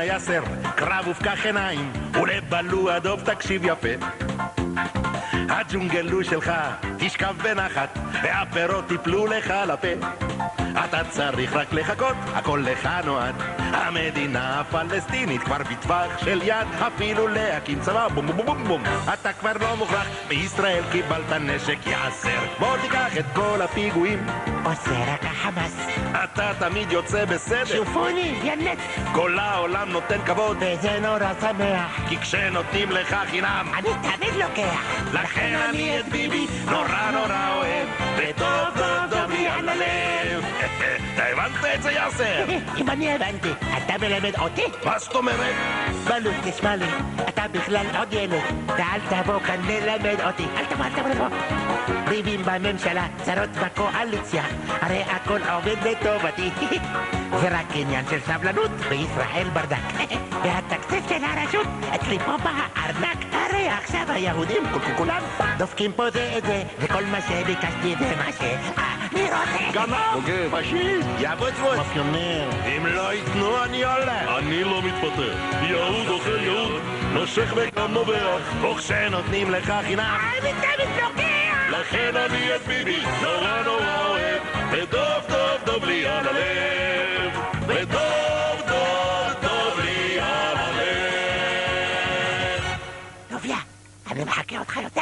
יסר, קרב ופקח עיניים, ולבלוע דוב תקשיב יפה. הג'ונגלו שלך תשכב בנחת, והפירות תיפלו לך לפה. אתה צריך רק לחכות, הכל לך נועד. המדינה הפלסטינית כבר בטווח של יד, אפילו להקים צבא, בום בום בום בום. אתה כבר לא מוכרח, בישראל קיבלת נשק יאסר. בוא תיקח את כל הפיגועים, עושה רק החמאס. אתה תמיד יוצא בסדר. שופוני, ינט. כל העולם נותן כבוד, וזה נורא שמח. כי כשנותנים לך חינם, אני תמיד לוקח. לכן אני את ביבי נורא נורא אוהב, וטוב טוב טוב לי על הלב. אתה הבנת את זה יאסר? אם אני הבנתי, אתה מלמד אותי? מה זאת אומרת? בלו, תשמע לי, אתה בכלל עוד ילד, ואל תבוא כאן ללמד אותי. אל תבוא. ריבים בממשלה, צרות בקואליציה, הרי הכל עובד לטובתי. זה רק עניין של סבלנות, בישראל ברדק. והתקציב של הרשות אצלי פה בארנק. הרי עכשיו היהודים כולם דופקים פה זה את זה, וכל מה שביקשתי זה מה שאני רוצה. גנב, בוגד, פשיסט, יבוצבוץ, מאפיונר. אם לא ייתנו אני עולה. אני לא מתפטר. יהוד אוכל יהוד, נושך וגם נובח. וכשנותנים לך חינם, אני תמיד לוקח. לכן אני את ביבי נורא נורא אוהב, וטוב טוב טוב לי על הלב, וטוב טוב טוב לי על הלב. טוביה, אני מחכה אותך יותר.